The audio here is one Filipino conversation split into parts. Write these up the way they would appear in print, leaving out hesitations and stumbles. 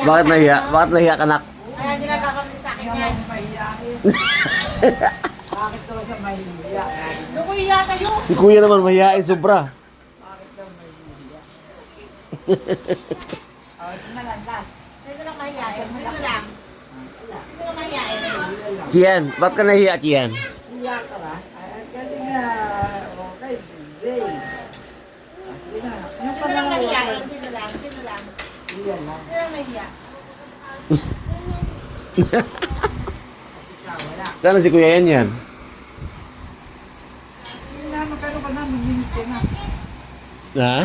Bakit nahiya? Bakit nahiya ka, nak? Kaya hindi nagkakamali sa akin yan. Bakit daw siya mahihiya? Doon ko iya kayo. Si kuya naman mahihain sobra. Bakit daw mahihiya? O, ito na lang, last. Sino lang mahihain? Sino lang? Sino lang mahihain? Kian, ba't ka nahiya, Kian? Hiya ka ba? Ay, galing nga. Okay, Jay. Sige na. Yung Sino lang panahon, mahihain? Sino lang? Sino lang? hiya lang. Sino lang mahiya? Ikaw, wala. Sana si kuya yan. Hindi na, magkano ka na, mag-minis ka na. Ha?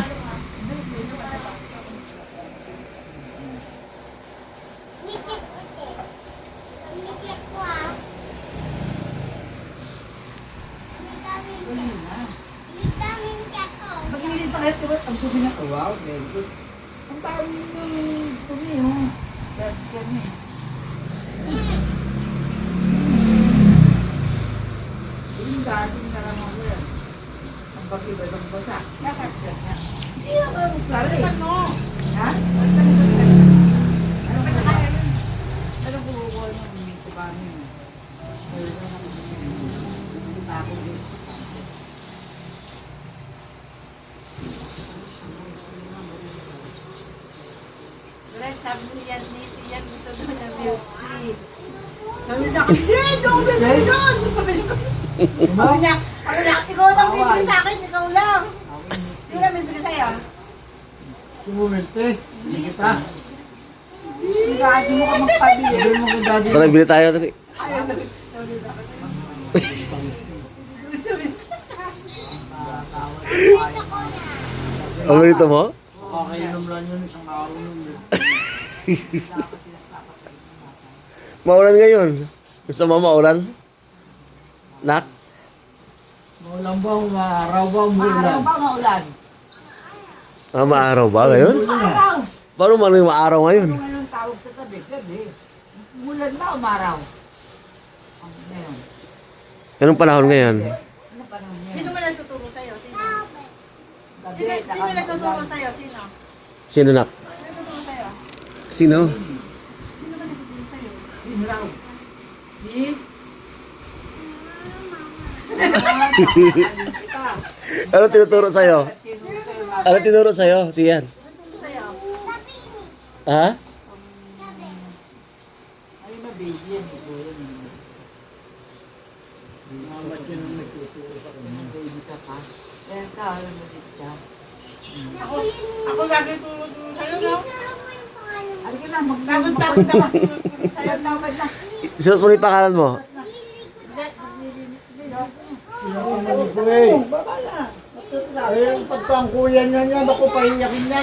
Mag-minis na kahit diba, ang dumi na. Wow, very good. Ang tawag yung dumi, oh. That's kami. Yung dating na lang ako yan. Ang baki-ba ng basa. Nakasya na. Hindi ako magsabi. Ano? Ha? Ano ka na? Ano bubukuha ng dito kami? Meron na kami. Hindi pa ako din. Direk, sabi niya ni Sian, gusto daw niya milk tea. Sabi sa akin, hindi, don't be like that. Sabi niya, Ikaw lang bibili sa akin, ikaw lang. Sino lang bibili sa'yo? Sumumente, hindi kita. Sigado mo ka magpabili. Hindi mo kung daddy. Tara, bili tayo. Tara. Paborito mo? Kakainom lang yun isang araw nun. Maulan ngayon. Gusto mo maulan? Nak? Maulan ba, umaaraw ba, Maaraw umulan? ba maulan? Ah, maaraw ba ngayon? Maaraw! Paano man yung maaraw ngayon? Ano nga yung tawag sa tabi? Gabi. Umulan ba o maaraw? Ang ngayon. Anong panahon ngayon? Ano pa naman yan? Sino man nagtuturo sa'yo? Sino? Gabi, Sino saka nagtuturo maulan. sa'yo? Sino? Sino, nak? Sino nagtuturo sa'yo? Sino? Sino ba nagtuturo sa'yo? Sino raw? Si? Ano tinuturo sa'yo? Ano tinuturo sa'yo? Siyan. Nagtuturo sa'yo? Ha? Ay, mababy yan. Siguro yun. Mamat yun ang nagtuturo sa kanya. Baby ka pa. Kaya ka, alam mo dito ka. Ako lagi tuturo sa'yo, no? Ano ka na, mag-tawag Tawag-tawag na magtuturo sa'yo. Tawag na. Isuot mo na yung pangalan mo. Sino ko eh. Baba na. Eh, ang pagkangkuyan niya niyan, ako pahiyakin yan.